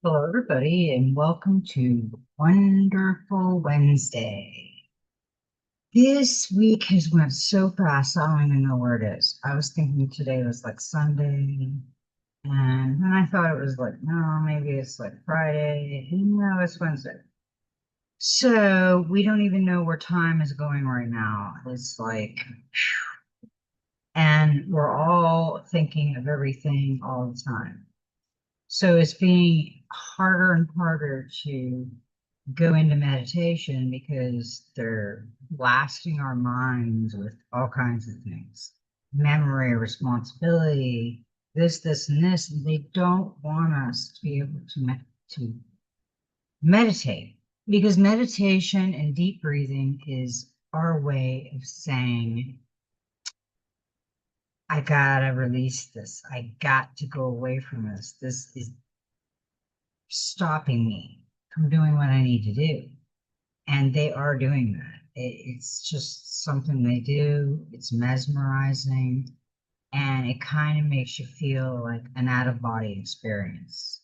Hello, everybody, and welcome to Wonderful Wednesday. This week has went so fast, I don't even know where it is. I was thinking today was like Sunday, and then I thought it was like, no, maybe it's like Friday. No, it's Wednesday. So we don't even know where time is going right now. It's like, and we're all thinking of everything all the time. So it's being harder and harder to go into meditation because they're blasting our minds with all kinds of things, memory, responsibility, this, and this. And they don't want us to be able to meditate because meditation and deep breathing is our way of saying, I gotta release this. I got to go away from this. This is stopping me from doing what I need to do. And they are doing that. It's just something they do. It's mesmerizing, and it kind of makes you feel like an out of body experience.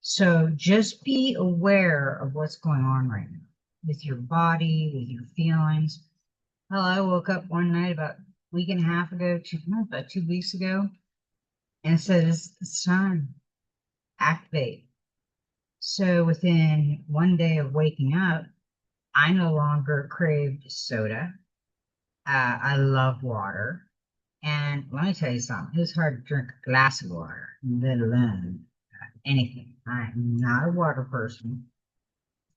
So just be aware of what's going on right now with your body, with your feelings. Well, I woke up one night about a week and a half ago, about 2 weeks ago, and said, it's time, activate. So within one day of waking up, I no longer craved soda. I love water. And let me tell you something, it's hard to drink a glass of water, let alone anything. I'm not a water person.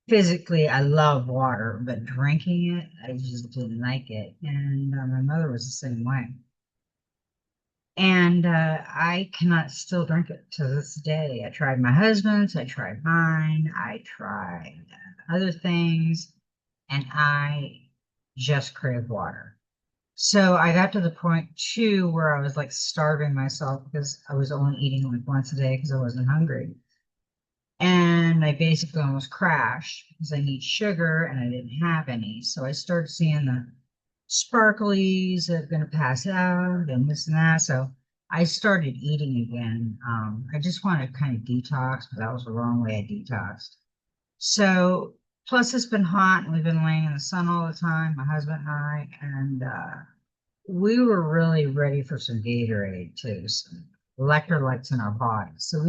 Physically, I love water, but drinking it, I just didn't like it. And my mother was the same way. And I cannot still drink it to this day. I tried my husband's, I tried mine, I tried other things, and I just crave water. So I got to the point too where I was like starving myself because I was only eating like once a day because I wasn't hungry. And I basically almost crashed because I need sugar and I didn't have any. So I started seeing the sparklies that are going to pass out and this and that. So I started eating again. I just wanted to kind of detox, but that was the wrong way I detoxed. So plus it's been hot and we've been laying in the sun all the time, my husband and I, and we were really ready for some Gatorade too, some electrolytes in our bodies. So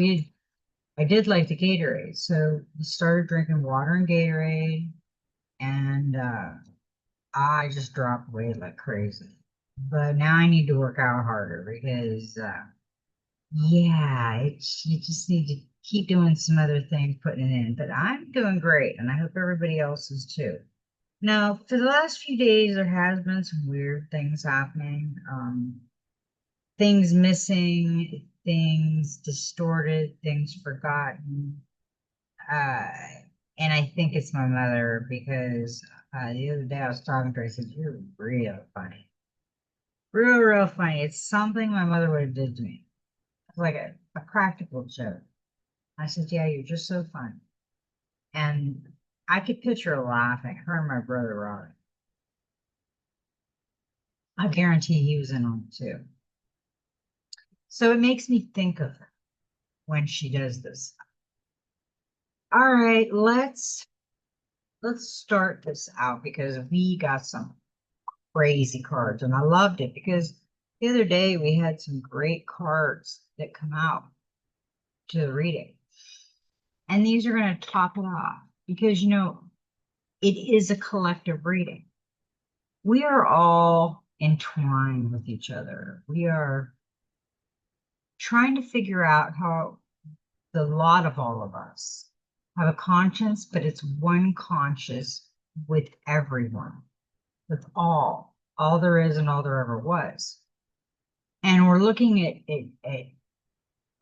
I did like the Gatorade. So we started drinking water and Gatorade, and I just dropped weight like crazy. But now I need to work out harder because, yeah, you just need to keep doing some other things, putting it in. But I'm doing great, and I hope everybody else is too. Now, for the last few days, there has been some weird things happening. Things missing, things distorted, things forgotten. Uh, and I think it's my mother because the other day I was talking to her. I said, "You're real funny, real funny." It's something my mother would have did to me. It's like a practical joke. I said, "Yeah, you're just so funny." And I could picture her laughing. Her and my brother Robert. I guarantee he was in on it too. So it makes me think of her when she does this. All right, let's start this out because we got some crazy cards and I loved it because the other day we had some great cards that come out to the reading. And these are going to top it off because it is a collective reading. We are all entwined with each other. We are trying to figure out how the lot of all of us have a conscience, but it's one conscious with everyone. That's all there is and all there ever was. And we're looking at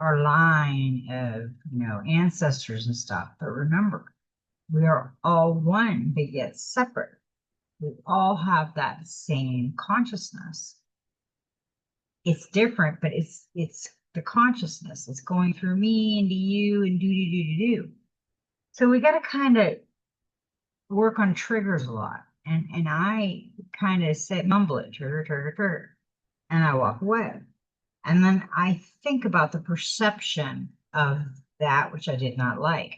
our line of, ancestors and stuff. But remember, we are all one, but yet separate. We all have that same consciousness. It's different, but it's the consciousness. It's going through me into you and do. So we got to kind of work on triggers a lot. And I kind of say mumble it, trigger, trigger, trigger. And I walk away. And then I think about the perception of that which I did not like.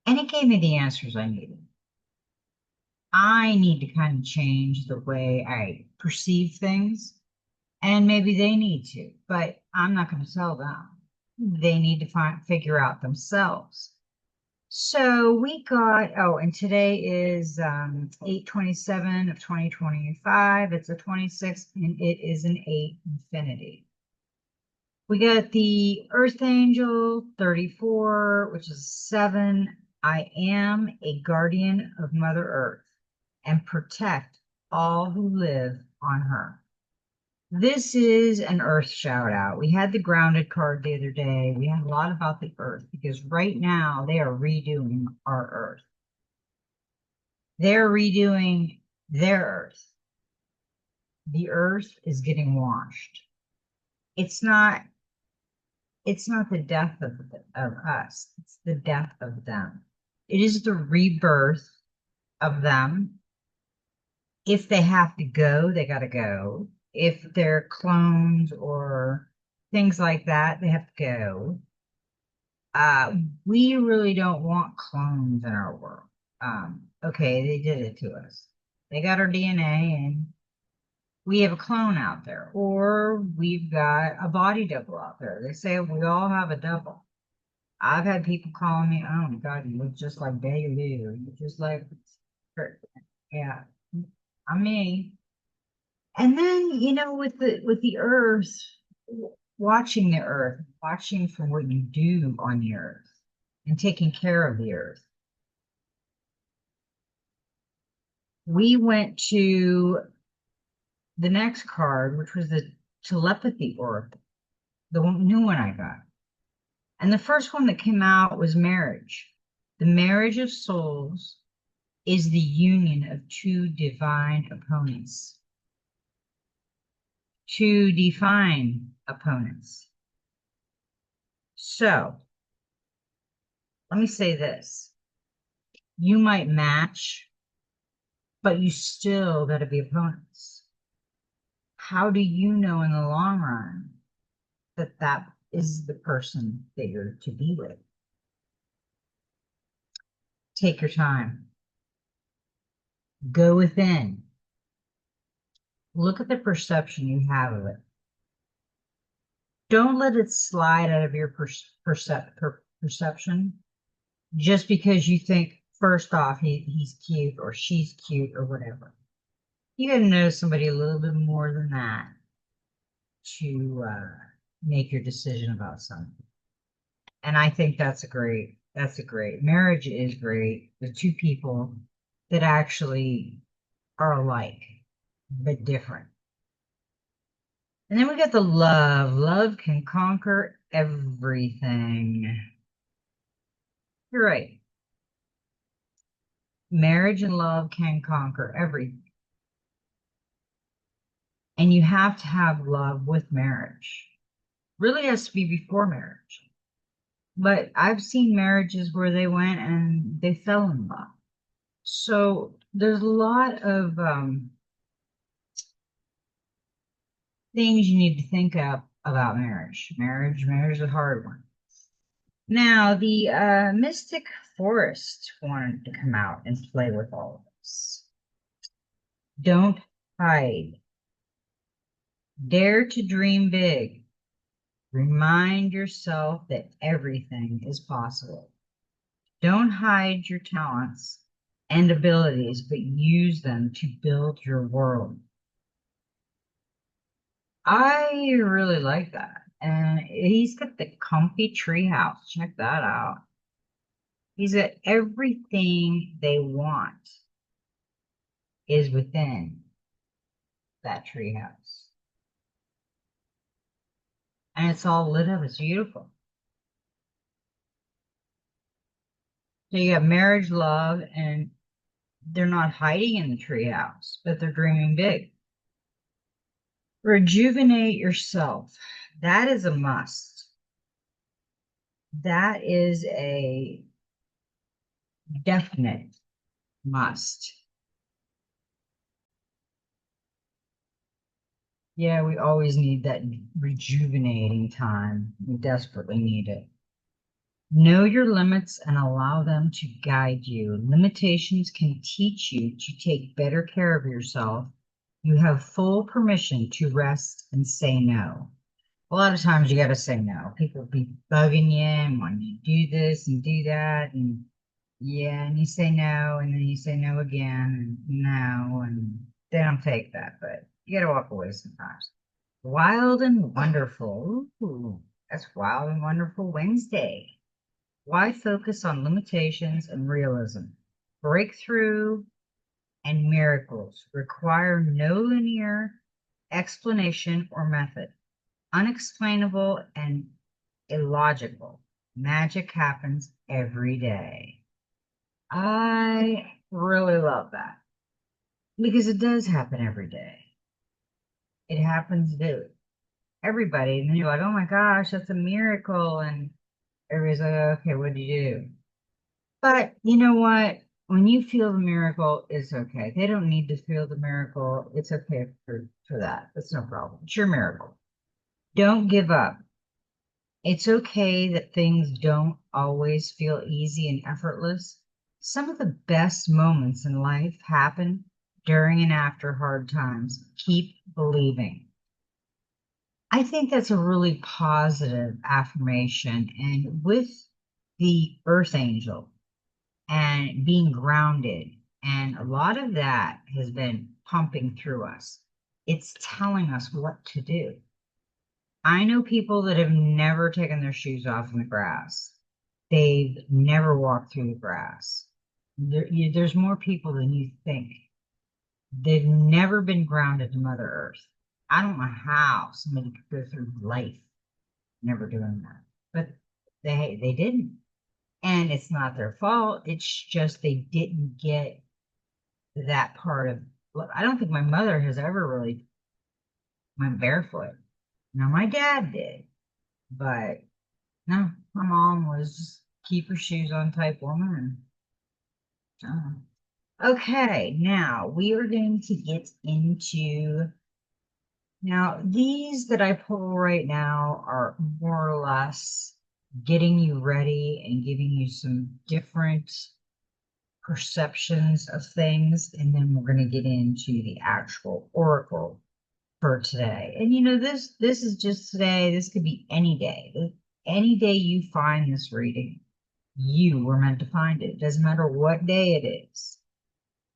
And it gave me the answers I needed. I need to kind of change the way I perceive things, and maybe they need to, but I'm not going to tell them. They need to figure out themselves. So we got, oh, and today is 8/27 of 2025. It's a 26, and it is an 8 infinity. We got the Earth Angel 34, which is 7. I am a guardian of Mother Earth and protect all who live on her. This is an Earth shout out. We had the grounded card the other day. We had a lot about the Earth because right now they are redoing our Earth. They're redoing their Earth. The Earth is getting washed. It's not the death of us. It's the death of them. It is the rebirth of them. If they have to go, they got to go. If they're clones or things like that, they have to go. We really don't want clones in our world. Okay, they did it to us. They got our DNA and we have a clone out there, or we've got a body double out there. They say we all have a double. I've had people calling me, oh my God, you look just like Bailey, or you just like her. Yeah, I'm me. And then, with the earth, watching the earth, watching for what you do on the earth and taking care of the earth. We went to the next card, which was the telepathy oracle, the new one I got. And the first one that came out was marriage. The marriage of souls is the union of two divine opponents. Two define opponents. So, let me say this. You might match, but you still got to be opponents. How do you know in the long run that that is the person that you're to be with? Take your time. Go within. Look at the perception you have of it. Don't let it slide out of your perception just because you think, first off, he's cute or she's cute or whatever. You got to know somebody a little bit more than that to make your decision about something. And I think that's a great marriage is great. The two people that actually are alike, but different. And then we got the love. Love can conquer everything. You're right. Marriage and love can conquer everything. And you have to have love with marriage. Really has to be before marriage. But I've seen marriages where they went and they fell in love. So there's a lot of things you need to think of about marriage. Marriage is a hard one. Now, the Mystic Forest wanted to come out and play with all of this. Don't hide. Dare to dream big. Remind yourself that everything is possible. Don't hide your talents and abilities, but use them to build your world. I really like that. And he's got the comfy treehouse. Check that out. He's got everything they want is within that treehouse. And it's all lit up. It's beautiful. So you have marriage, love, and they're not hiding in the treehouse, but they're dreaming big. Rejuvenate yourself. That is a must. That is a definite must. Yeah, we always need that rejuvenating time. We desperately need it. Know your limits and allow them to guide you. Limitations can teach you to take better care of yourself. You have full permission to rest and say no. A lot of times you got to say no. People be bugging you and wanting you to do this and do that. And yeah, and you say no, and then you say no again, and no, and they don't take that, but you got to walk away sometimes. Wild and wonderful. Ooh, that's Wild and Wonderful Wednesday. Why focus on limitations and realism? Breakthrough and miracles require no linear explanation or method. Unexplainable and illogical. Magic happens every day. I really love that because it does happen every day. It happens to everybody. And then you're like, oh my gosh, that's a miracle. And everybody's like, okay, what do you do? But you know what? When you feel the miracle, it's okay. They don't need to feel the miracle. It's okay for that. That's no problem. It's your miracle. Don't give up. It's okay that things don't always feel easy and effortless. Some of the best moments in life happen during and after hard times. Keep believing. I think that's a really positive affirmation. And with the earth angel and being grounded, and a lot of that has been pumping through us, it's telling us what to do. I know people that have never taken their shoes off in the grass. They've never walked through the grass. There's more people than you think. They've never been grounded to Mother Earth. I don't know how somebody could go through life never doing that, but they didn't, and it's not their fault. It's just they didn't get that part of. Look, I don't think my mother has ever really went barefoot. Now my dad did, but no, my mom was keep her shoes on type woman. And okay, now we are going to get into. Now, these that I pull right now are more or less getting you ready and giving you some different perceptions of things. And then we're going to get into the actual oracle for today. And this is just today. This could be any day. Any day you find this reading, you were meant to find it. It doesn't matter what day it is.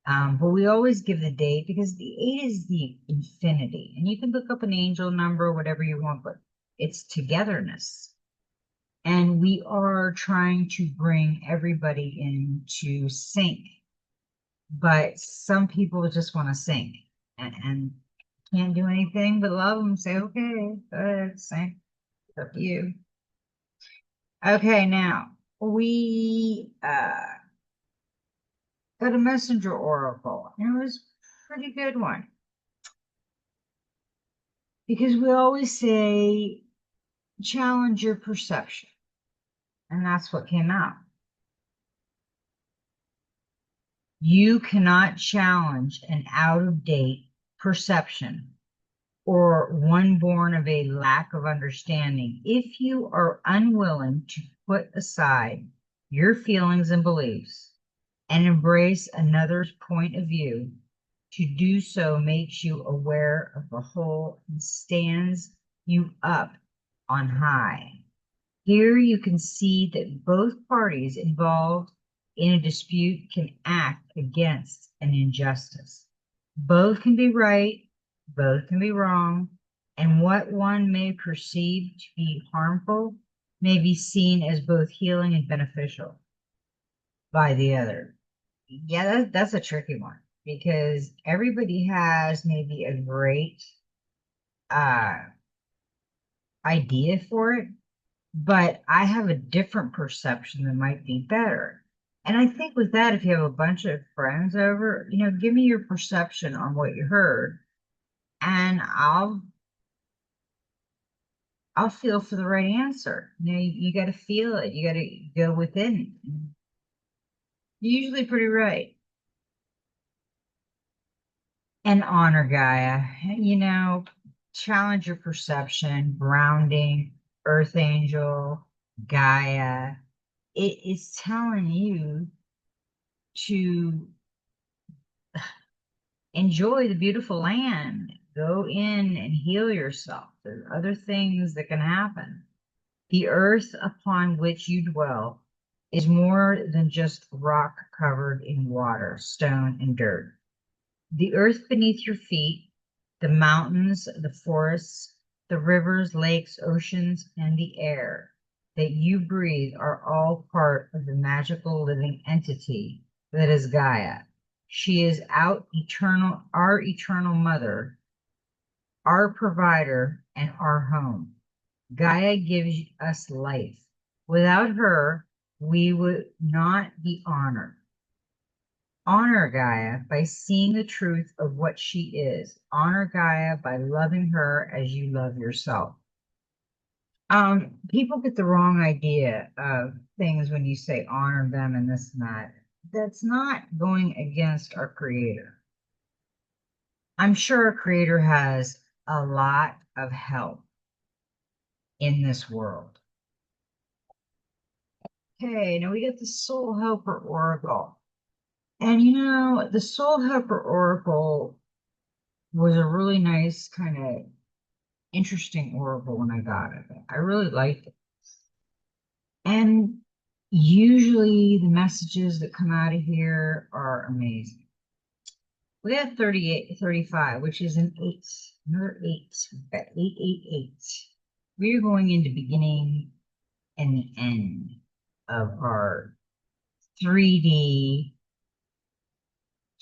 But we always give the date because the eight is the infinity. And you can look up an angel number, whatever you want, but it's togetherness. And we are trying to bring everybody into sync. But some people just want to sync and can't do anything but love them. Say, okay, go ahead, sync. It's up to you. Okay, now we got a messenger oracle. And it was a pretty good one. Because we always say challenge your perception. And that's what came out. You cannot challenge an out of date perception or one born of a lack of understanding if you are unwilling to put aside your feelings and beliefs and embrace another's point of view. To do so makes you aware of the whole and stands you up on high. Here you can see that both parties involved in a dispute can act against an injustice. Both can be right, both can be wrong, and what one may perceive to be harmful may be seen as both healing and beneficial by the other. Yeah, that's a tricky one because everybody has maybe a great uh, idea for it, but I have a different perception that might be better. And I think with that, if you have a bunch of friends over, give me your perception on what you heard, and I'll feel for the right answer. You got to feel it. You got to go within. You're usually pretty right. And honor Gaia. Challenge your perception, grounding, Earth Angel, Gaia. it is telling you to enjoy the beautiful land. Go in and heal yourself. There are other things that can happen. The earth upon which you dwell is more than just rock covered in water, stone, and dirt. The earth beneath your feet, the mountains, the forests, the rivers, lakes, oceans, and the air that you breathe are all part of the magical living entity that is Gaia. She is our eternal mother, our provider, and our home. Gaia gives us life. Without her, we would not be honored. Honor Gaia by seeing the truth of what she is. Honor Gaia by loving her as you love yourself. People get the wrong idea of things when you say honor them and this and that. That's not going against our creator. I'm sure our creator has a lot of help in this world. Okay, now we got the Soul Helper Oracle. And the Soul Helper Oracle was a really nice kind of interesting oracle when I got it. I really liked it. And usually the messages that come out of here are amazing. We have 38, 35, which is an 8, another 8. We've got 888. We're going into beginning and the end of our 3D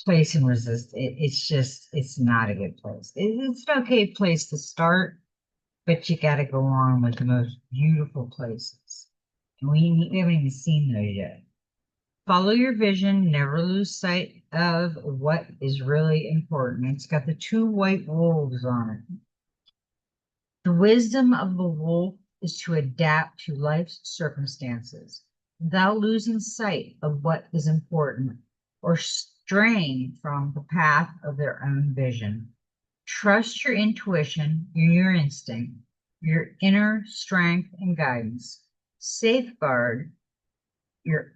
place and resist. It's not a good place. It's an okay place to start, but you got to go on with the most beautiful places. And we haven't even seen those yet. Follow your vision, never lose sight of what is really important. It's got the 2 white wolves on it. The wisdom of the wolf is to adapt to life's circumstances without losing sight of what is important or straying from the path of their own vision. Trust your intuition, your instinct, your inner strength and guidance. Safeguard your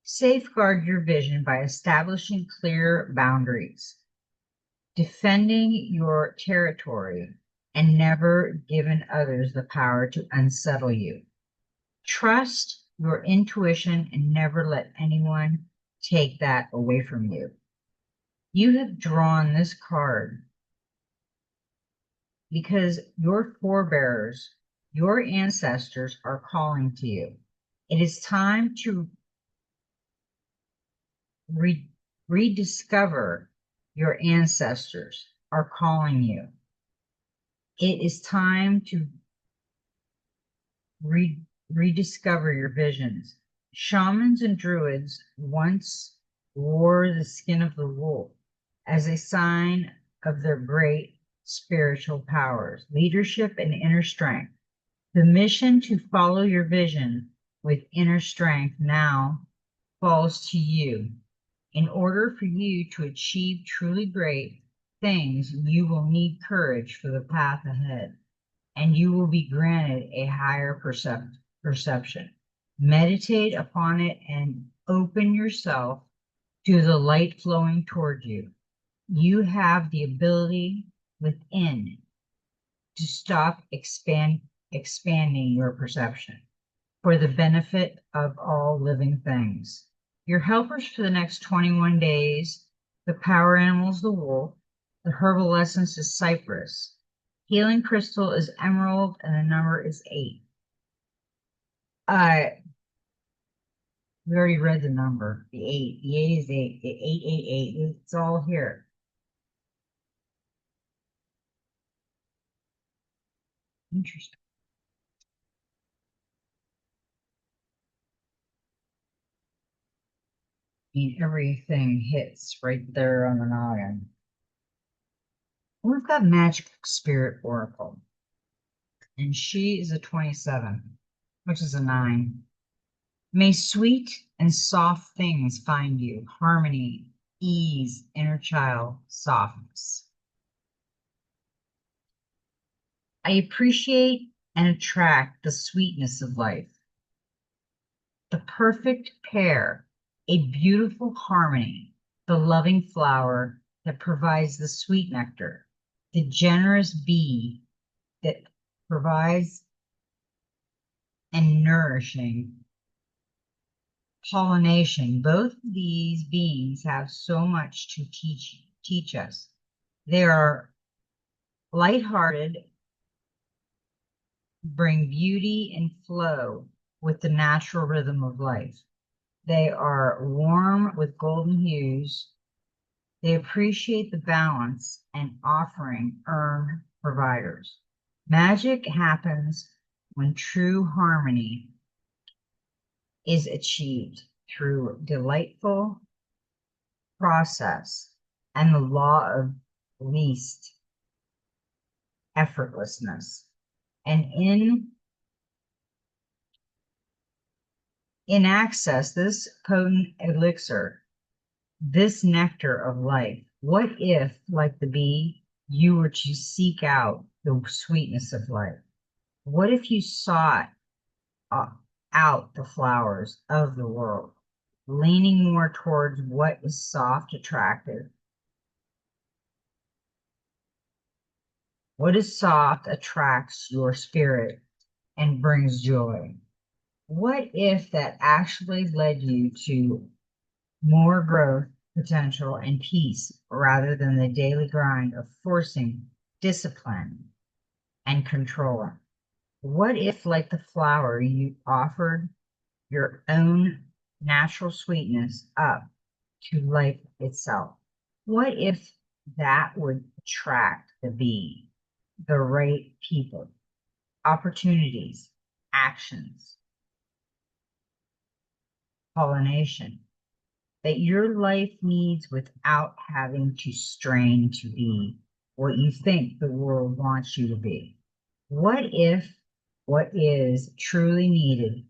safeguard your vision by establishing clear boundaries, defending your territory, and never giving others the power to unsettle you. Trust your intuition and never let anyone take that away from you. You have drawn this card because your forebears, your ancestors are calling to you. It is time to rediscover your ancestors are calling you. It is time to rediscover your visions. Shamans and druids once wore the skin of the wolf as a sign of their great spiritual powers, leadership, and inner strength. The mission to follow your vision with inner strength now falls to you. In order for you to achieve truly great things, you will need courage for the path ahead, and you will be granted a higher perception. Meditate upon it and open yourself to the light flowing toward you. You have the ability within to stop expanding your perception for the benefit of all living things. Your helpers for the next 21 days, the power animals, the wolf, the herbal essence is cypress, healing crystal is emerald, and the number is 8. We already read the number, the 8. The 8 is 8. The 888. It's all here. Interesting. I mean, everything hits right there on the noggin. We've got Magic Spirit Oracle, and she is a 27, which is a 9. May sweet and soft things find you, harmony, ease, inner child, softness. I appreciate and attract the sweetness of life. The perfect pair, a beautiful harmony, the loving flower that provides the sweet nectar, the generous bee that provides and nourishing pollination. Both of these beings have so much to teach us. They are lighthearted, bring beauty and flow with the natural rhythm of life. They are warm with golden hues. They appreciate the balance and offering earn providers. Magic happens when true harmony is achieved through delightful process and the law of least effortlessness. And in access, this potent elixir, this nectar of life, what if, like the bee, you were to seek out the sweetness of life? What if you sought uh, out the flowers of the world, leaning more towards what is soft, attractive? What is soft attracts your spirit and brings joy? What if that actually led you to more growth, potential, and peace rather than the daily grind of forcing discipline and controlling? What if, like the flower, you offered your own natural sweetness up to life itself? What if that would attract the bee, the right people, opportunities, actions, pollination that your life needs without having to strain to be what you think the world wants you to be? What if what is truly needed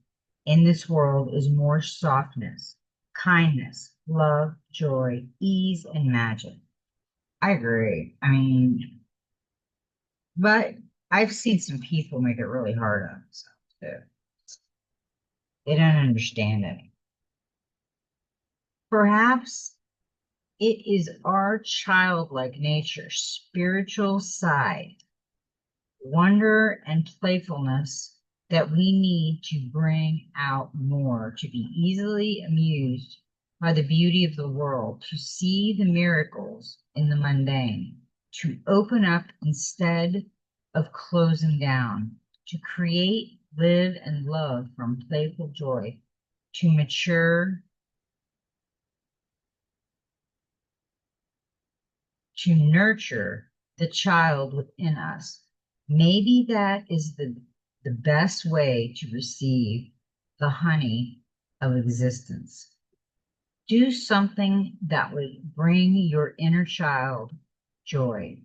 in this world is more softness, kindness, love, joy, ease, and magic? I agree. I mean, but I've seen some people make it really hard on themselves too. They don't understand it. Perhaps it is our childlike nature, spiritual side, wonder and playfulness that we need to bring out more, to be easily amused by the beauty of the world, to see the miracles in the mundane, to open up instead of closing down, to create, live, and love from playful joy, to mature, to nurture the child within us. Maybe that is the best way to receive the honey of existence. Do something that would bring your inner child joy.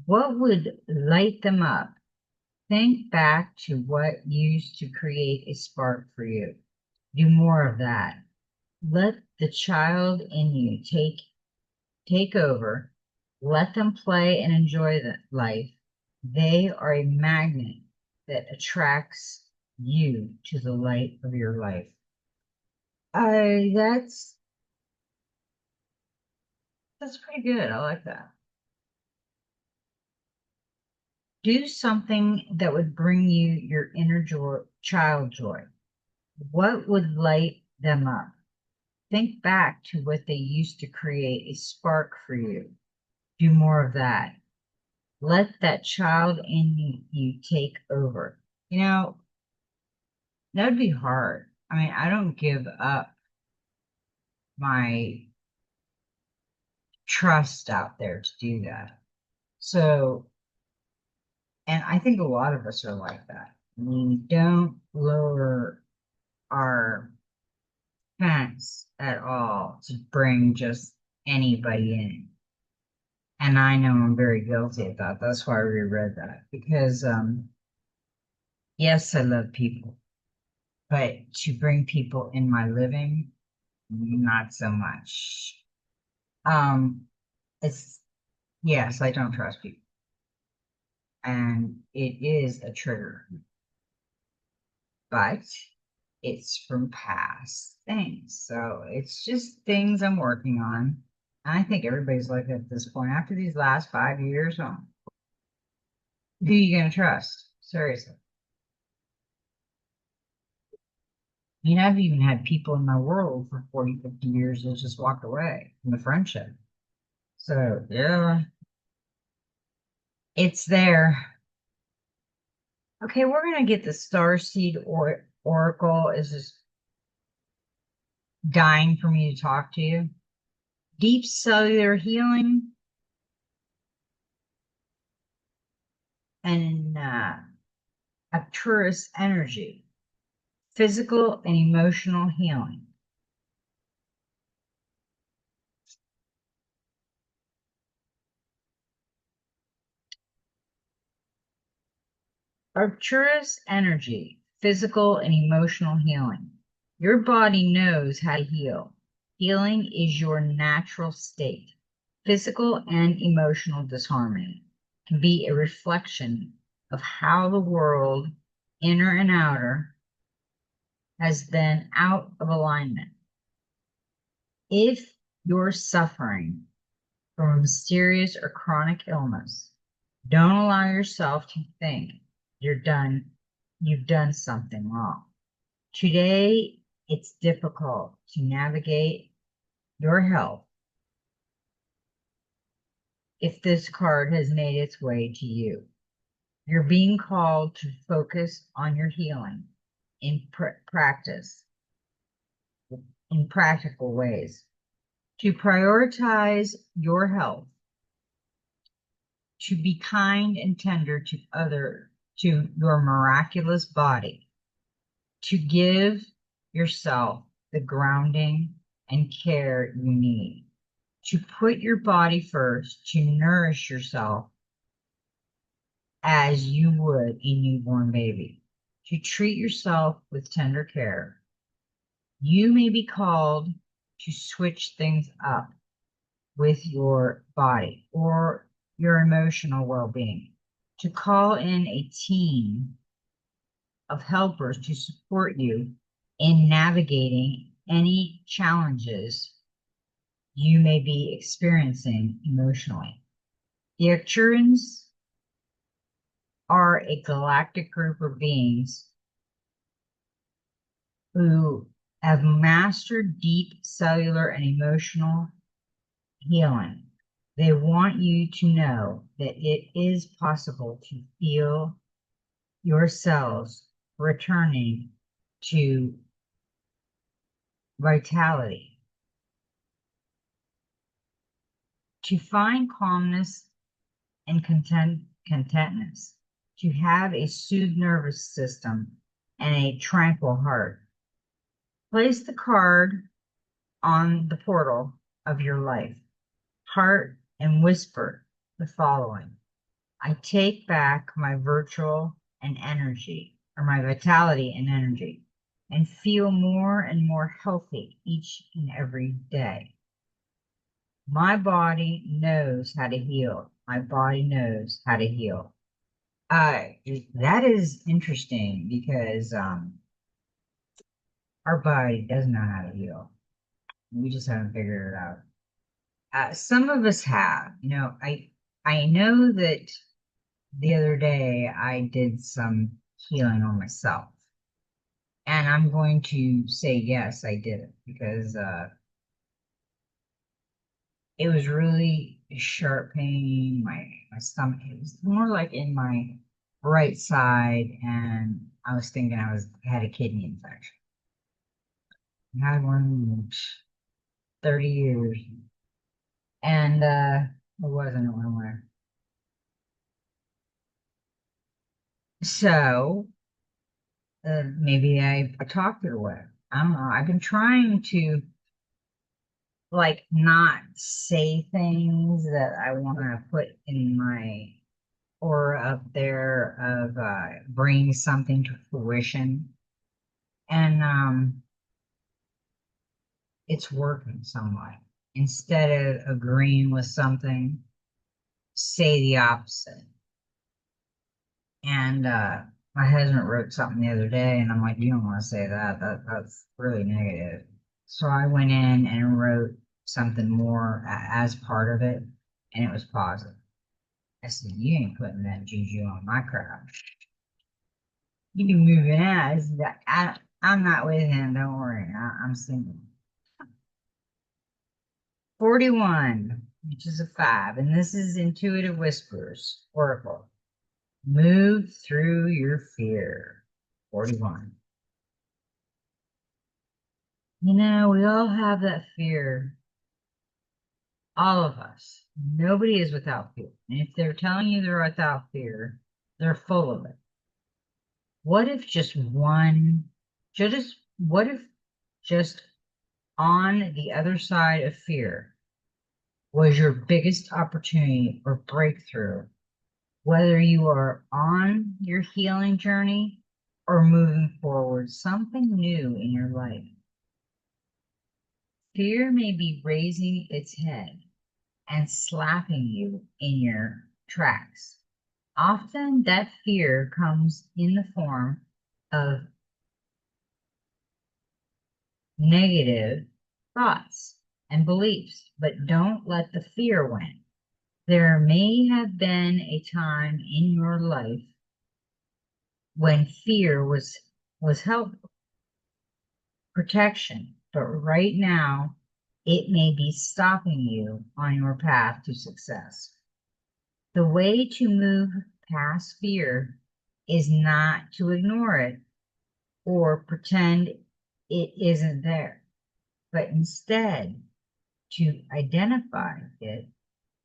What would light them up? Think back to what used to create a spark for you. Do more of that. Let the child in you take over. Let them play and enjoy the life. They are a magnet that attracts you to the light of your life. I that's pretty good. I like that. Do something that would bring you your inner joy, child joy. What would light them up? Think back to what they used to create a spark for you. Do more of that. Let that child in you take over. You know, that would be hard. I mean, I don't give up my trust out there to do that. So, and I think a lot of us are like that. We don't lower our fence at all to bring just anybody in. And I know I'm very guilty of that. That's why I reread that because, yes, I love people, but to bring people in my living, not so much. Um, it's yes, I don't trust people, and it is a trigger. but it's from past things. So it's just things I'm working on. I think everybody's like that at this point. After these last 5 years, who are you going to trust? Seriously. I mean, I've even had people in my world for 40, 50 years that just walked away from the friendship. So, yeah, it's there. Okay, we're going to get the Starseed Oracle is just dying for me to talk to you. Deep cellular healing and Arcturus energy, physical and emotional healing. Arcturus energy, physical and emotional healing. Your body knows how to heal. Healing is your natural state. Physical and emotional disharmony can be a reflection of how the world, inner and outer, has been out of alignment. If you're suffering from a mysterious or chronic illness, don't allow yourself to think you've done something wrong. Today, it's difficult to navigate your health if this card has made its way to you. You're being called to focus on your healing in practice, in practical ways, to prioritize your health, to be kind and tender to your miraculous body, to give yourself the grounding and care you need, to put your body first, to nourish yourself as you would a newborn baby, to treat yourself with tender care. You may be called to switch things up with your body or your emotional well-being, to call in a team of helpers to support you in navigating any challenges you may be experiencing emotionally. The Arcturians are a galactic group of beings who have mastered deep cellular and emotional healing. They want you to know that it is possible to feel yourselves returning to vitality, to find calmness and contentness, to have a soothed nervous system and a tranquil heart. Place the card on the portal of your life, heart, and whisper the following. I take back my virtual and energy, or my vitality and energy, and feel more and more healthy each and every day. My body knows how to heal. My body knows how to heal. That is interesting because our body does know how to heal. We just haven't figured it out. Some of us have. I know that the other day I did some healing on myself. And I'm going to say yes, I did it because it was really a sharp pain. My stomach, it was more like in my right side, and I was thinking had a kidney infection. I had one in 30 years, and it wasn't anywhere. So maybe I talked it away. I don't know. I've been trying to like not say things that I want to put in my aura up there of bringing something to fruition. And it's working somewhat. Instead of agreeing with something, say the opposite. And My husband wrote something the other day, and I'm like, you don't want to say that. That's really negative. So I went in and wrote something more as part of it, and it was positive. I said, you ain't putting that juju on my crap. You can move it out. I'm not with him. Don't worry. I'm single. 41, which is a 5, and this is Intuitive Whispers Oracle. Move through your fear. 41. You know, we all have that fear. All of us. Nobody is without fear. And if they're telling you they're without fear, they're full of it. What if what if just on the other side of fear was your biggest opportunity or breakthrough, whether you are on your healing journey or moving forward, something new in your life? Fear may be raising its head and slapping you in your tracks. Often that fear comes in the form of negative thoughts and beliefs, but don't let the fear win. There may have been a time in your life when fear was helpful, protection, but right now it may be stopping you on your path to success. The way to move past fear is not to ignore it or pretend it isn't there, but instead to identify it,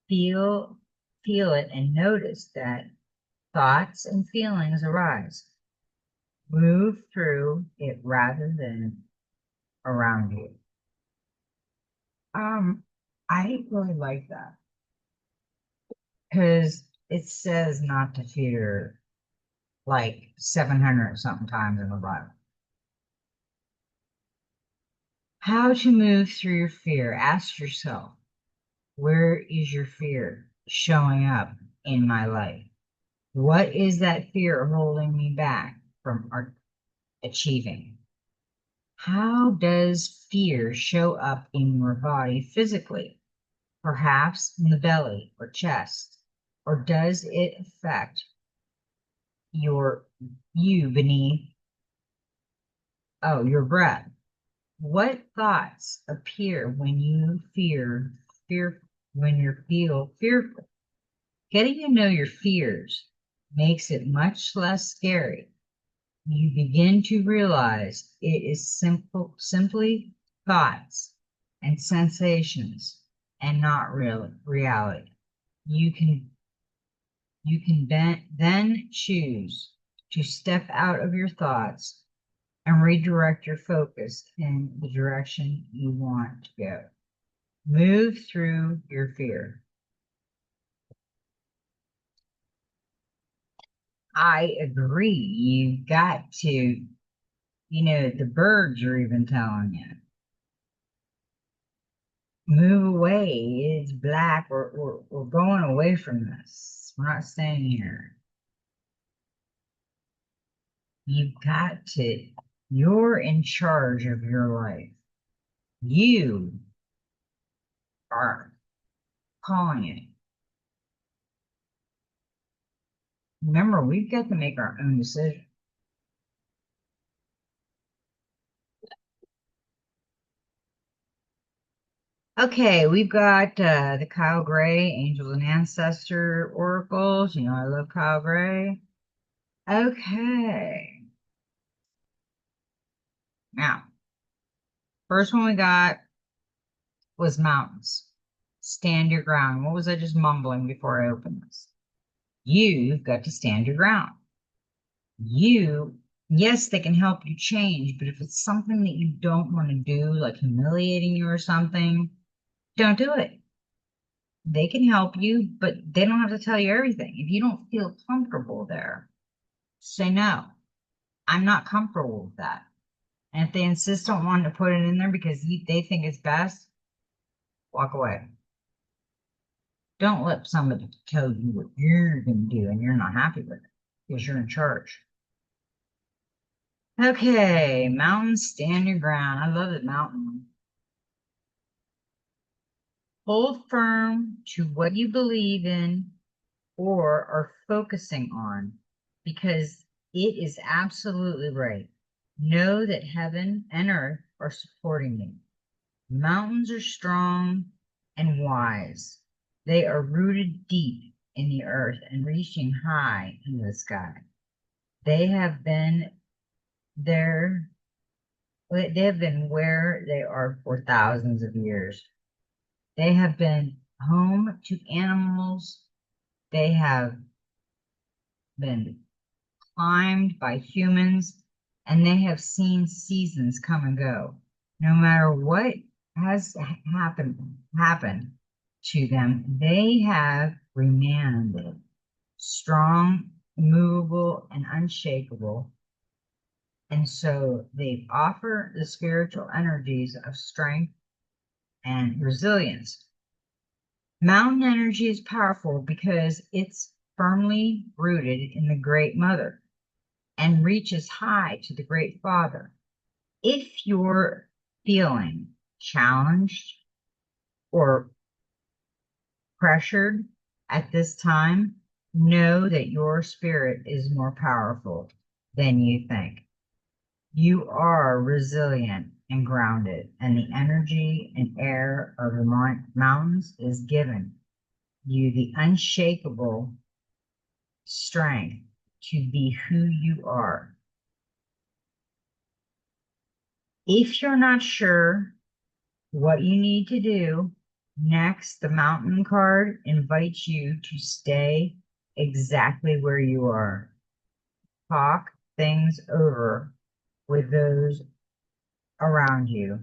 feel, feel it, and notice that thoughts and feelings arise. Move through it rather than around you. Um, I really like that because it says not to fear like 700 something times in the Bible. How to move through your fear. Ask yourself, where is your fear showing up in my life? What is that fear holding me back from achieving? How does fear show up in your body physically? Perhaps in the belly or chest? Or does it affect your you beneath, your breath? What thoughts appear when you when you feel fearful? Getting to know your fears makes it much less scary. You begin to realize it is simply thoughts and sensations and not real reality. You can then choose to step out of your thoughts and redirect your focus in the direction you want to go. Move through your fear. I agree. You've got to, the birds are even telling you, move away. It's black. We're going away from this. We're not staying here. You're in charge of your life. You are calling it. Remember, we've got to make our own decision. Okay, we've got the Kyle Gray Angels and Ancestor Oracles. You know, I love Kyle Gray. Okay. Now, first one we got was mountains. Stand your ground. What was I just mumbling before I opened this? You've got to stand your ground. Yes, they can help you change, but if it's something that you don't want to do, like humiliating you or something, don't do it. They can help you, but they don't have to tell you everything. If you don't feel comfortable there, say no. I'm not comfortable with that. And if they insist on wanting to put it in there because they think it's best, walk away. Don't let somebody tell you what you're going to do and you're not happy with it because you're in charge. Okay, mountain, stand your ground. I love it, mountain. Hold firm to what you believe in or are focusing on because it is absolutely right. Know that heaven and earth are supporting you. Mountains are strong and wise. They are rooted deep in the earth and reaching high in the sky. They have been there, they have been where they are for thousands of years. They have been home to animals. They have been climbed by humans, and they have seen seasons come and go. No matter what has happened to them, they have remained strong, immovable, and unshakable. And so they offer the spiritual energies of strength and resilience. Mountain energy is powerful because it's firmly rooted in the Great Mother and reaches high to the Great Father. If you're feeling challenged or pressured at this time, know that your spirit is more powerful than you think. You are resilient and grounded, and the energy and air of the mountains is given you the unshakable strength to be who you are. If you're not sure what you need to do, next, the mountain card invites you to stay exactly where you are. Talk things over with those around you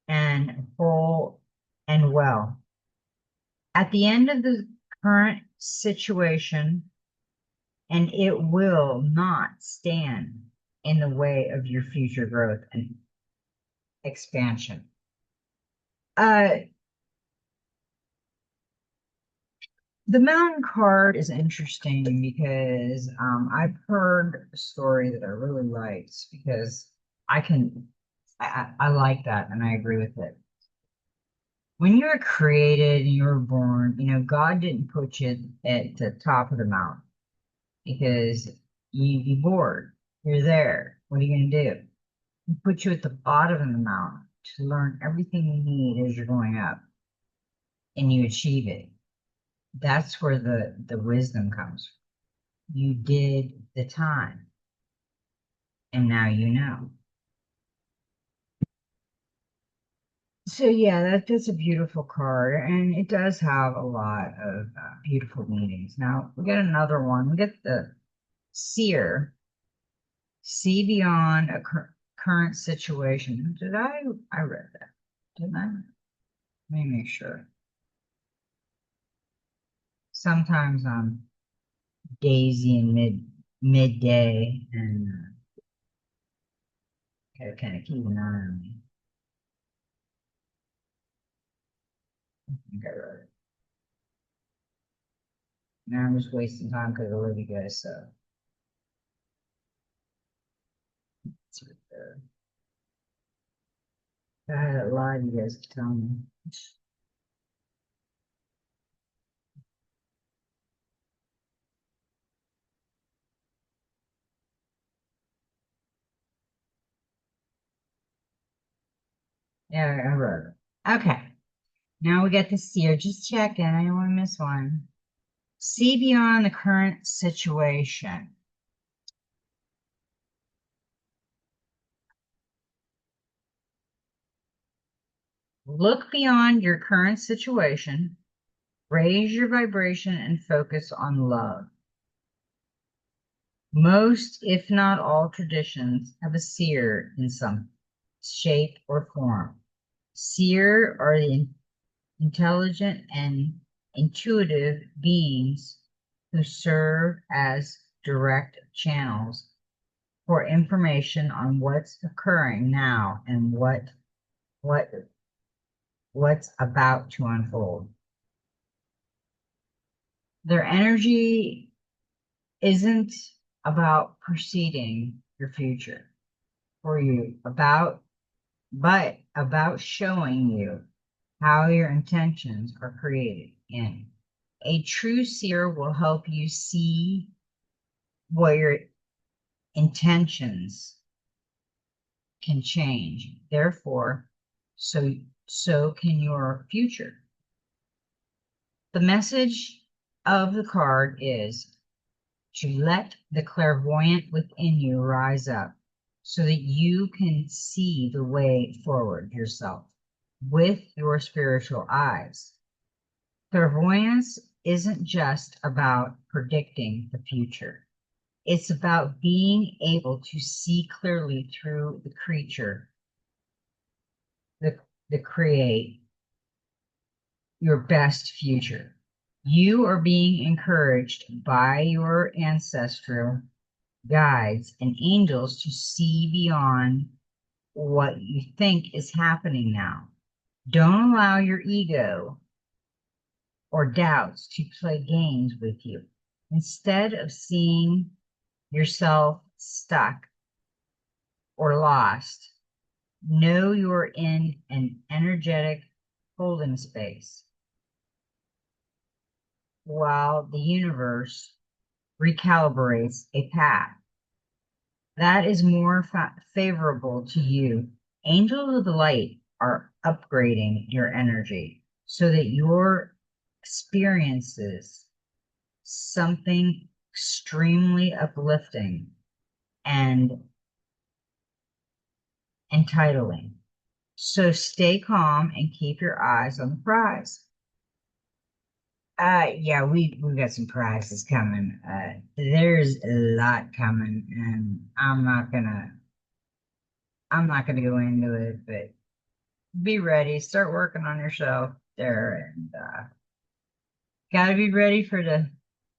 and whole and well. At the end of the current situation, and it will not stand in the way of your future growth and expansion. The mountain card is interesting because I've heard a story that I really liked because I can, I like that and I agree with it. When you were created and you were born, God didn't put you at the top of the mountain because you'd be bored. You're there. What are you going to do? He put you at the bottom of the mountain to learn everything you need as you're going up and you achieve it. That's where the wisdom comes from. You did the time and now you know. So yeah, that's a beautiful card and it does have a lot of beautiful meanings. Now we get another one. We get the seer, see beyond a current situation. I read that, didn't I? Let me make sure. Sometimes I'm daisy in midday and gotta kind of keep an eye on me. I think I wrote it. Now I'm just wasting time because I love you guys, so it's right there. If I had it live, you guys could tell me. Yeah, I wrote it. Okay. Now we get the seer. Just checking. I don't want to miss one. See beyond the current situation. Look beyond your current situation. Raise your vibration and focus on love. Most, if not all, traditions have a seer in some shape or form. Seer are the intelligent and intuitive beings who serve as direct channels for information on what's occurring now and what what's about to unfold. Their energy isn't about preceding your future for you, but about showing you how your intentions are created in. A true seer will help you see what your intentions can change. Therefore, so can your future. The message of the card is to let the clairvoyant within you rise up so that you can see the way forward yourself with your spiritual eyes. Clairvoyance isn't just about predicting the future. It's about being able to see clearly through the creature, the create your best future. You are being encouraged by your ancestral guides and angels to see beyond what you think is happening now. Don't allow your ego or doubts to play games with you. Instead of seeing yourself stuck or lost, know you're in an energetic holding space while the universe recalibrates a path that is more favorable to you. Angels of the light are upgrading your energy so that your experiences something extremely uplifting and entitling. So stay calm and keep your eyes on the prize. Yeah, we got some prizes coming. There's a lot coming, and I'm not gonna go into it, but be ready. Start working on yourself there, and gotta be ready for the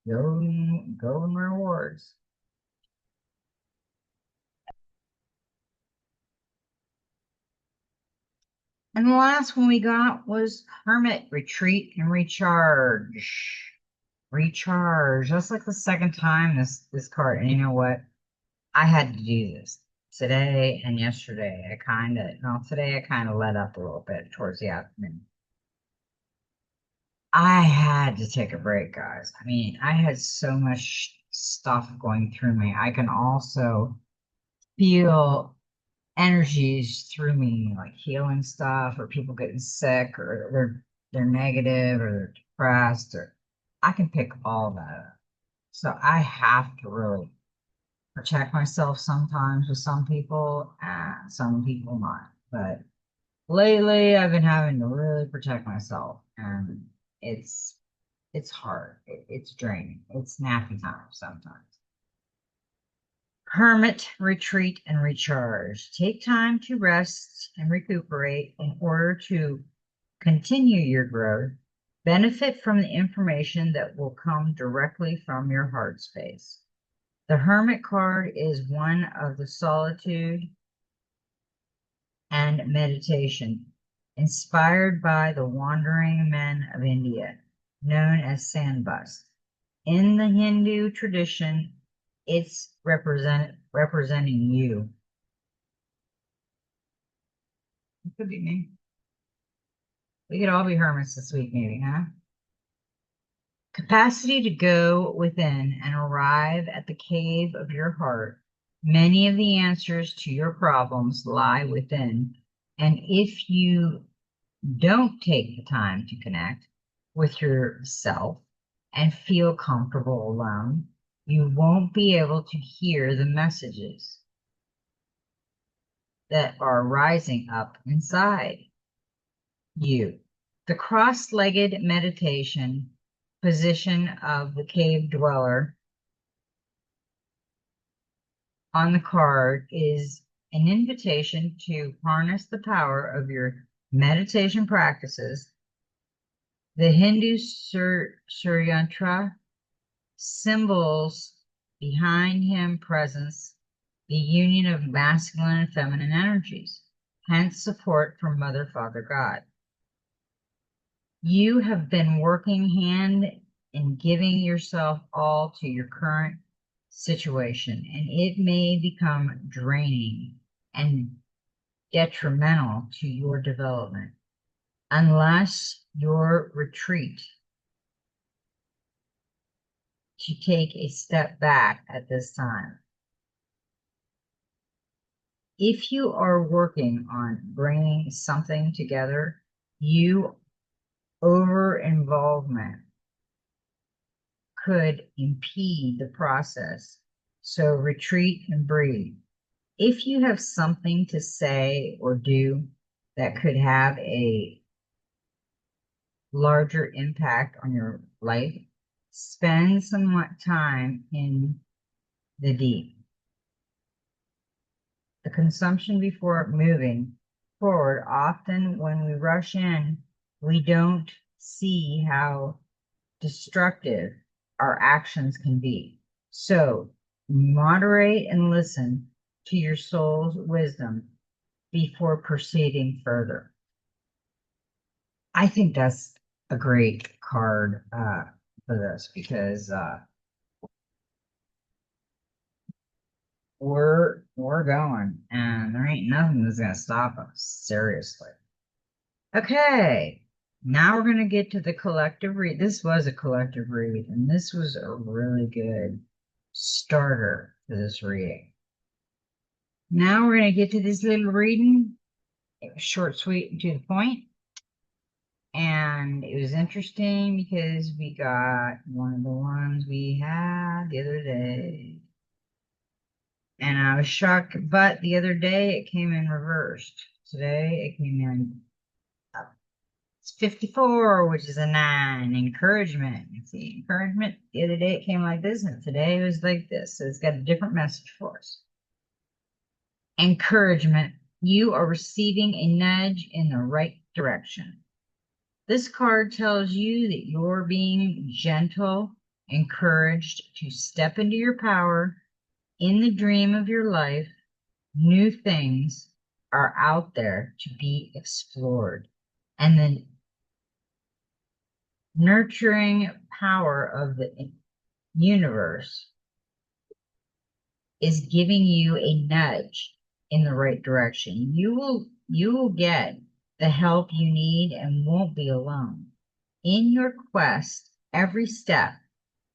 golden rewards. And the last one we got was Hermit, Retreat, and Recharge. Recharge. That's like the second time this card. And you know what? I had to do this today and yesterday. Today I kind of let up a little bit towards the afternoon. I had to take a break, guys. I mean, I had so much stuff going through me. I can also feel energies through me, like healing stuff, or people getting sick, or they're negative, or they're depressed, or I can pick all that up. So I have to really protect myself sometimes with some people, and some people not. But lately, I've been having to really protect myself, and it's it's hard. It's draining. It's nappy time sometimes. Hermit, retreat, and recharge. Take time to rest and recuperate in order to continue your growth. Benefit from the information that will come directly from your heart space. The Hermit card is one of the solitude and meditation, inspired by the wandering men of India, known as Sandbus. In the Hindu tradition, it's representing you. It could be me. We could all be hermits this week, maybe, huh? Capacity to go within and arrive at the cave of your heart. Many of the answers to your problems lie within. And if you don't take the time to connect with yourself and feel comfortable alone, you won't be able to hear the messages that are rising up inside you. The cross-legged meditation position of the cave dweller on the card is an invitation to harness the power of your meditation practices. The Hindu Suryantra symbols behind him presence the union of masculine and feminine energies, hence support from Mother, Father, God. You have been working hand in giving yourself all to your current situation, and it may become draining and detrimental to your development unless your retreat to take a step back at this time. If you are working on bringing something together, you over involvement could impede the process. So retreat and breathe. If you have something to say or do that could have a larger impact on your life, spend some time in the deep. The consumption before moving forward, often when we rush in, we don't see how destructive our actions can be. So moderate and listen to your soul's wisdom before proceeding further. I think that's a great card for this because we're going and there ain't nothing that's gonna stop us, seriously. Okay, now we're gonna get to the collective read. This was a collective read, and this was a really good starter to this reading. Now we're gonna get to this little reading. It was short, sweet, and to the point. And it was interesting because we got one of the ones we had the other day. And I was shocked, but the other day it came in reversed. Today it came in it's 54, which is a 9. Encouragement. You see, encouragement. The other day it came like this, and today it was like this. So it's got a different message for us. Encouragement. You are receiving a nudge in the right direction. This card tells you that you're being gentle, encouraged to step into your power in the dream of your life. New things are out there to be explored. And the nurturing power of the universe is giving you a nudge in the right direction. You will get the help you need and won't be alone. In your quest, every step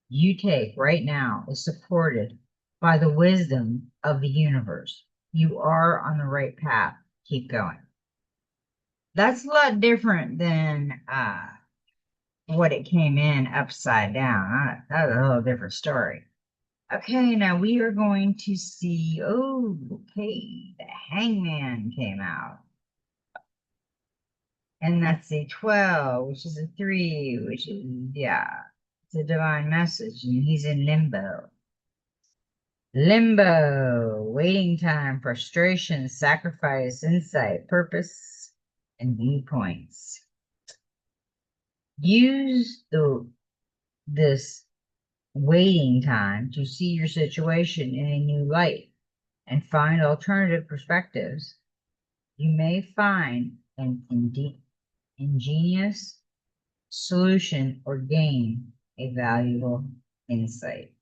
you take right now is supported by the wisdom of the universe. You are on the right path. Keep going. That's a lot different than what it came in upside down. That was a whole different story. Okay, now we are going to see, oh, okay, the Hangman came out. And that's a 12, which is a 3, which is, yeah, it's a divine message, and he's in limbo. Limbo, waiting time, frustration, sacrifice, insight, purpose, and viewpoints. Use this waiting time to see your situation in a new light and find alternative perspectives. You may find an ingenious solution or gain a valuable insight.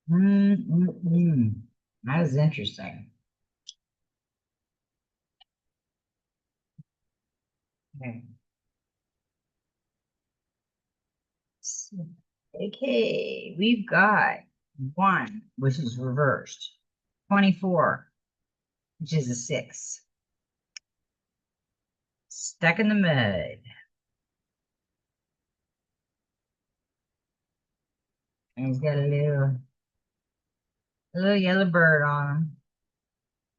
That is interesting. Okay. Okay, we've got 1, which is reversed, 24, which is a 6. Stuck in the mud. And he's got a little yellow bird on him.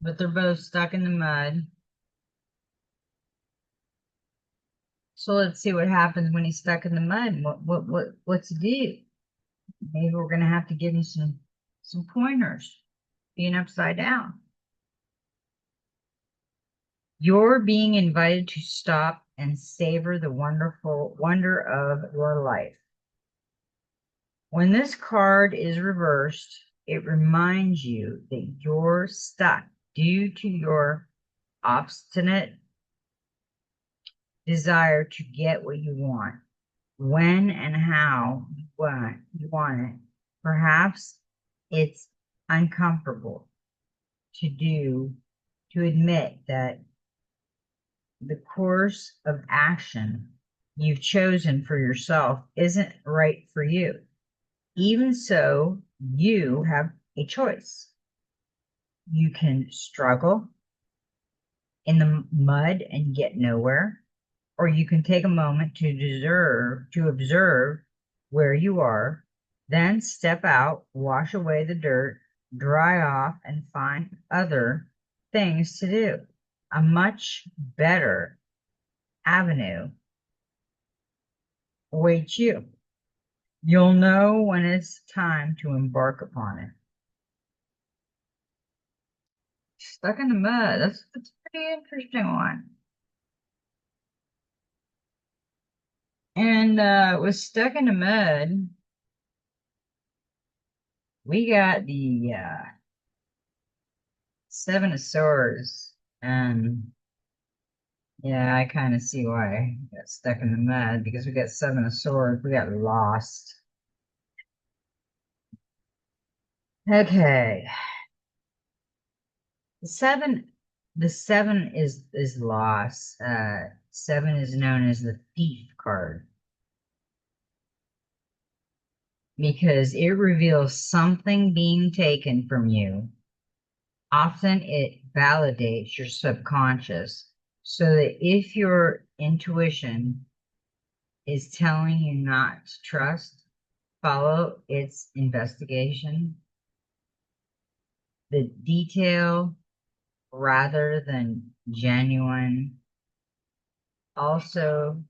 But they're both stuck in the mud. So let's see what happens when he's stuck in the mud. What's he do? Maybe we're gonna have to give him some pointers. Being upside down. You're being invited to stop and savor the wonderful wonder of your life. When this card is reversed, it reminds you that you're stuck due to your obstinate desire to get what you want. when and how you want it. Perhaps it's uncomfortable to admit that the course of action you've chosen for yourself isn't right for you. Even so, you have a choice. You can struggle in the mud and get nowhere, or you can take a moment to observe where you are, then step out, wash away the dirt, dry off, and find other things to do. A much better avenue awaits you. You'll know when it's time to embark upon it. Stuck in the mud. That's a pretty interesting one. And with stuck in the mud, we got the Seven of Swords. And yeah, I kind of see why I got stuck in the mud because we got Seven of Swords. We got lost. Okay. The seven, the seven is lost. Seven is known as the thief card because it reveals something being taken from you. Often it validates your subconscious so that if your intuition is telling you not to trust, follow its investigation. The detail rather than genuine. Also,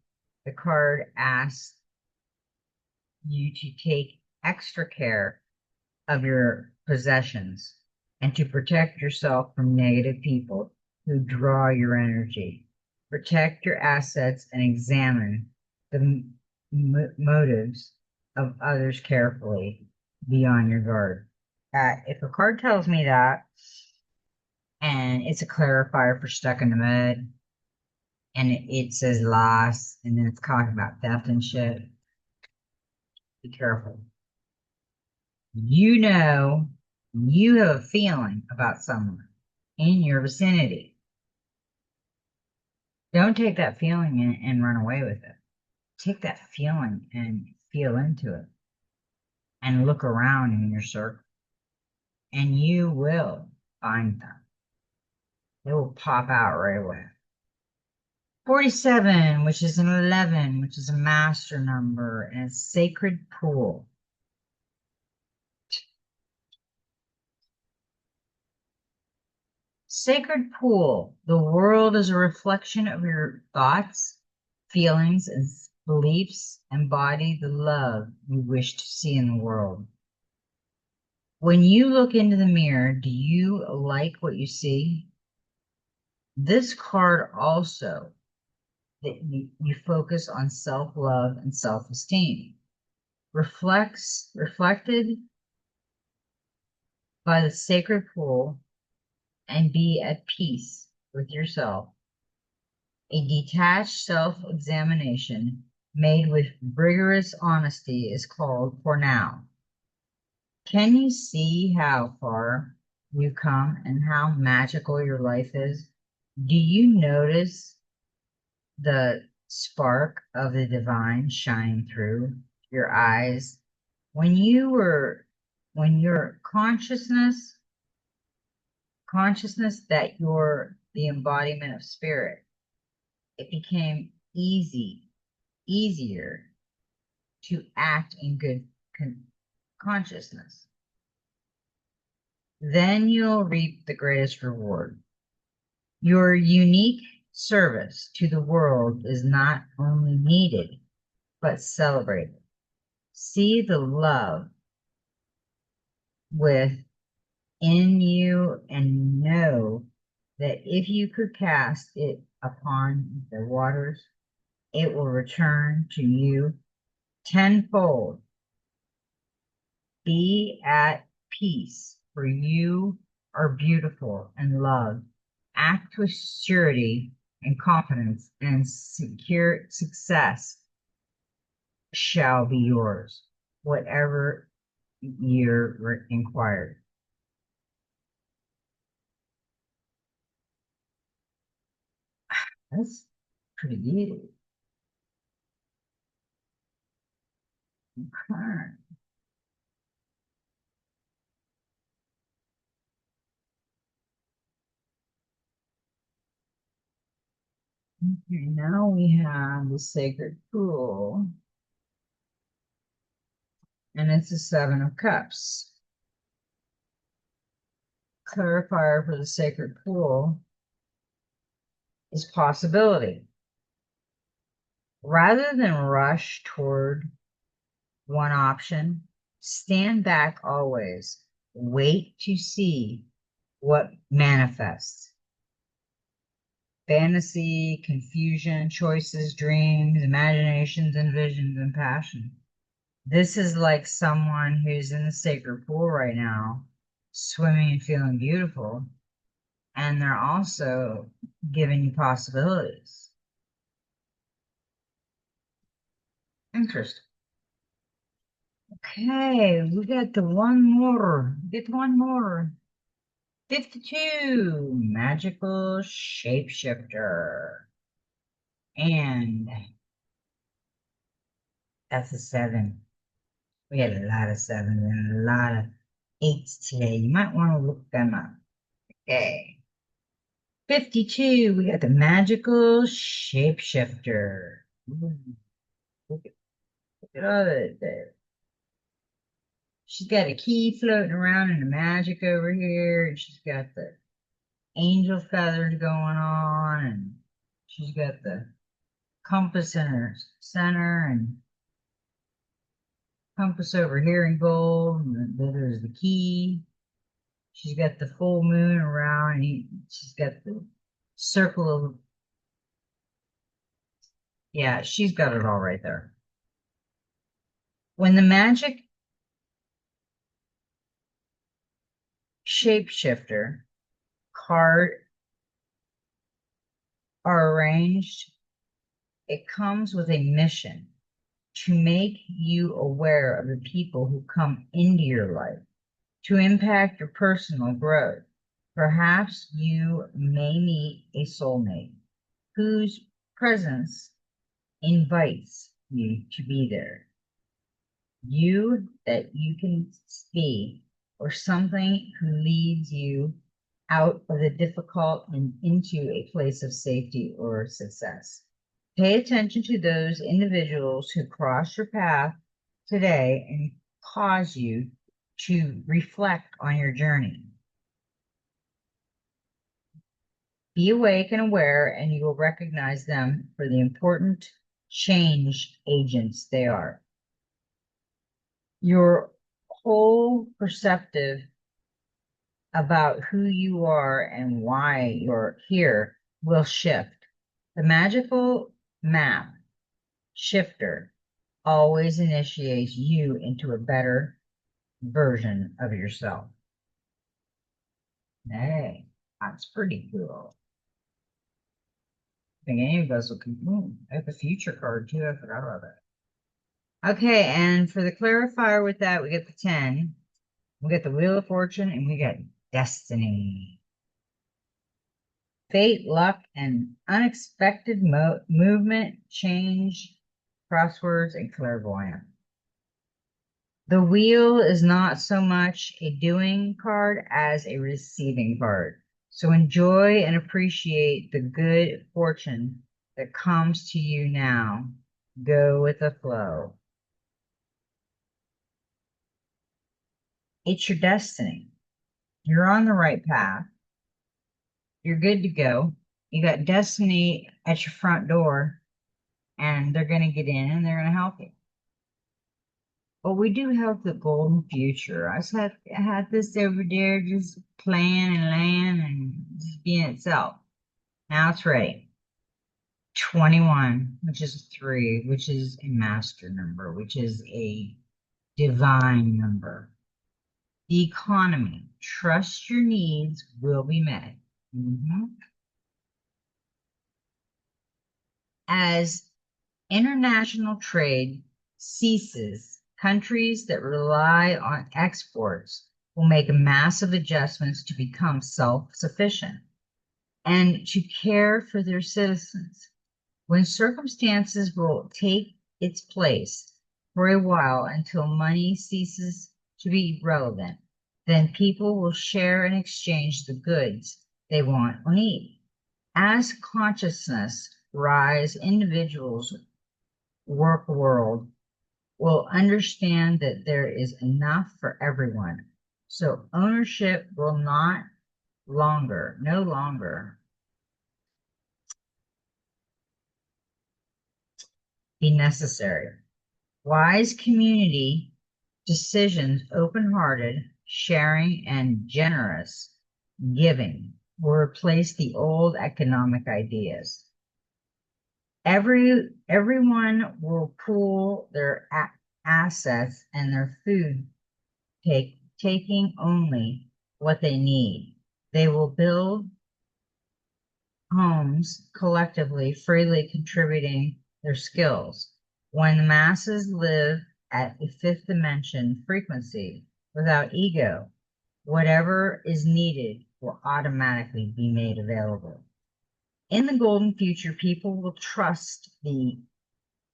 the card asks you to take extra care of your possessions and to protect yourself from negative people who draw your energy. Protect your assets and examine the motives of others carefully. Be on your guard. If a card tells me that, and it's a clarifier for stuck in the mud, and it says loss, and then it's talking about theft and shit, be careful. You know, you have a feeling about someone in your vicinity. Don't take that feeling and run away with it. Take that feeling and feel into it and look around in your circle, and you will find them. They will pop out right away. 47, which is an 11, which is a master number, and it's sacred pool. Sacred pool. The world is a reflection of your thoughts, feelings, and beliefs. Embody the love you wish to see in the world. When you look into the mirror, do you like what you see? This card also, that you focus on self-love and self-esteem. Reflected by the sacred pool and be at peace with yourself. A detached self-examination made with rigorous honesty is called for now. Can you see how far you've come and how magical your life is? Do you notice the spark of the divine shining through your eyes? When your consciousness that you're the embodiment of spirit, it became easier to act in good consciousness. Then you'll reap the greatest reward. Your unique service to the world is not only needed, but celebrated. See the love within you and know that if you could cast it upon the waters, it will return to you tenfold. Be at peace, for you are beautiful and loved. Act with surety and confidence and secure success. shall be yours, whatever year inquired. That's pretty good. Okay. Okay, now we have the sacred pool, and it's the Seven of Cups. Clarifier for the sacred pool is possibility. Rather than rush toward one option, stand back always. Wait to see what manifests. Fantasy, confusion, choices, dreams, imaginations, and visions and passion. This is like someone who's in the sacred pool right now, swimming and feeling beautiful, and they're also giving you possibilities. Interesting. Okay, we got the one more. Get one more. 52, magical shapeshifter. And that's a 7. We had a lot of 7s and a lot of 8s today. You might want to look them up. Okay. 52, we got the magical shapeshifter. Ooh, look at all that there. She's got a key floating around and the magic over here, and she's got the angel feathers going on, and she's got the compass in her center, and compass over here in gold, and then there's the key. She's got the full moon around, and she's got the circle of, yeah, she's got it all right there. When the magic shapeshifter card are arranged, it comes with a mission to make you aware of the people who come into your life to impact your personal growth. Perhaps you may meet a soulmate whose presence invites you to be there. You that you can see, or something who leads you out of the difficult and into a place of safety or success. Pay attention to those individuals who cross your path today and cause you to reflect on your journey. Be awake and aware, and you will recognize them for the important change agents they are. Your whole perceptive about who you are and why you're here will shift. The magical map shifter always initiates you into a better version of yourself. Hey, that's pretty cool. I think any of us will come. I have the future card too. I forgot about that. Okay, and for the clarifier with that, we get the 10. We get the Wheel of Fortune, and we get Destiny. Fate, luck, and unexpected movement, change, crosswords, and clairvoyant. The wheel is not so much a doing card as a receiving card. So enjoy and appreciate the good fortune that comes to you now. Go with the flow. It's your destiny. You're on the right path. You're good to go. You got destiny at your front door, and they're going to get in and they're going to help you. But we do have the golden future. I had this over there just playing and laying and just being itself. Now it's ready. 21, which is 3, which is a master number, which is a divine number. The economy. Trust your needs will be met. As international trade ceases, countries that rely on exports will make massive adjustments to become self-sufficient and to care for their citizens. When circumstances will take its place for a while until money ceases to be relevant, then people will share and exchange the goods they want or need. As consciousness rise, individuals work world will understand that there is enough for everyone. So ownership will no longer be necessary. Wise community decisions, open-hearted, sharing, and generous giving will replace the old economic ideas. Everyone will pool their assets and their food, taking only what they need. They will build homes collectively, freely contributing their skills. When the masses live at a fifth dimension frequency without ego, whatever is needed will automatically be made available. In the golden future, people will trust the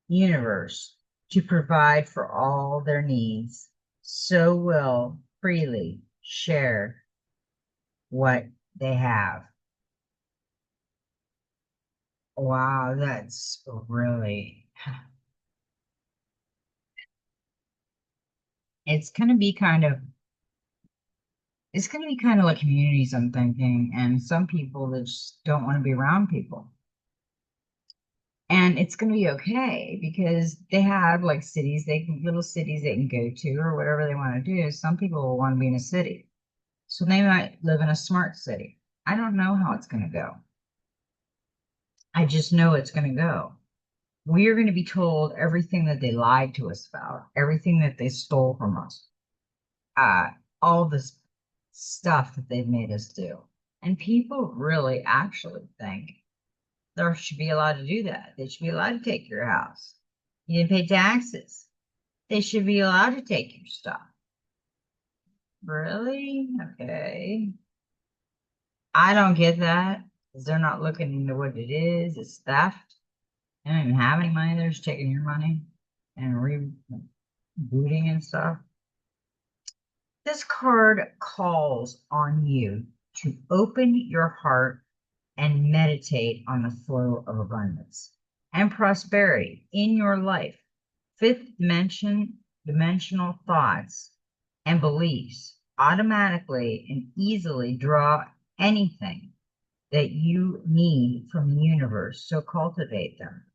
universe to provide for all their needs, so will freely share what they have. Wow, that's really, it's going to be kind of, it's going to be kind of like communities, I'm thinking, and some people that just don't want to be around people. And it's going to be okay because they have like little cities they can go to or whatever they want to do. Some people will want to be in a city. So they might live in a smart city. I don't know how it's going to go. I just know it's going to go. We are going to be told everything that they lied to us about, everything that they stole from us, uh, all this stuff that they've made us do. And people really actually think they should be allowed to do that. They should be allowed to take your house. You didn't pay taxes. They should be allowed to take your stuff. Really? Okay. I don't get that because they're not looking into what it is. It's theft. They don't even have any money. They're just taking your money and rebooting and stuff. This card calls on you to open your heart and meditate on the flow of abundance and prosperity in your life. Dimensional thoughts and beliefs automatically and easily draw anything that you need from the universe, so cultivate them.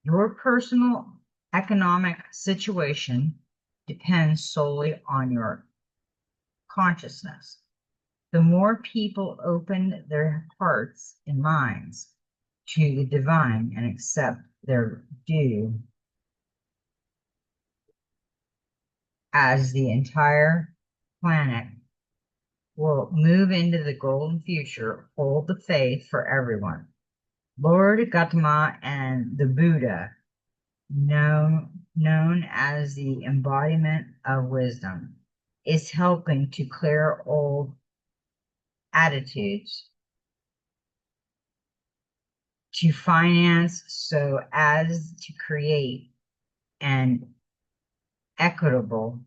Your personal economic situation depends solely on your consciousness. The more people open their hearts and minds to the divine and accept their due, as the entire planet will move into the golden future, hold the faith for everyone. Lord Gautama and the Buddha, known as the embodiment of wisdom, is helping to clear old attitudes to finance so as to create an equitable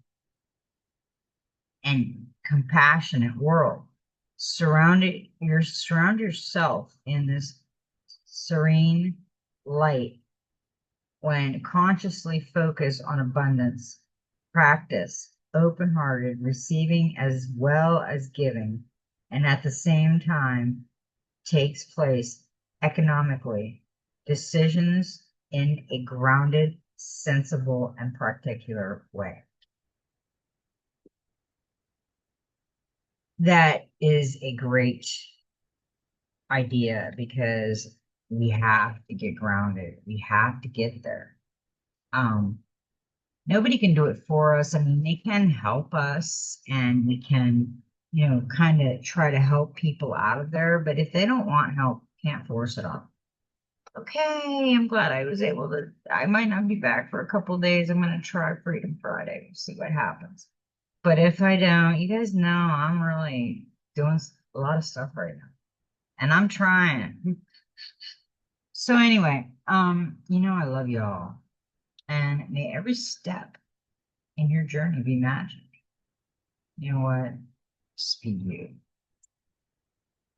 and compassionate world. Surround yourself in this serene light when consciously focus on abundance, practice open-hearted receiving as well as giving, and at the same time takes place economically, decisions in a grounded, sensible, and particular way. That is a great idea because we have to get grounded. We have to get there. Nobody can do it for us. I mean, they can help us and we can, kind of try to help people out of there. But if they don't want help, can't force it on. Okay, I'm glad I was able to. I might not be back for a couple days. I'm gonna try Freedom Friday. We'll see what happens. But if I don't, you guys know I'm really doing a lot of stuff right now, and I'm trying. So anyway, I love y'all, and may every step in your journey be magic. You know what? Just be you.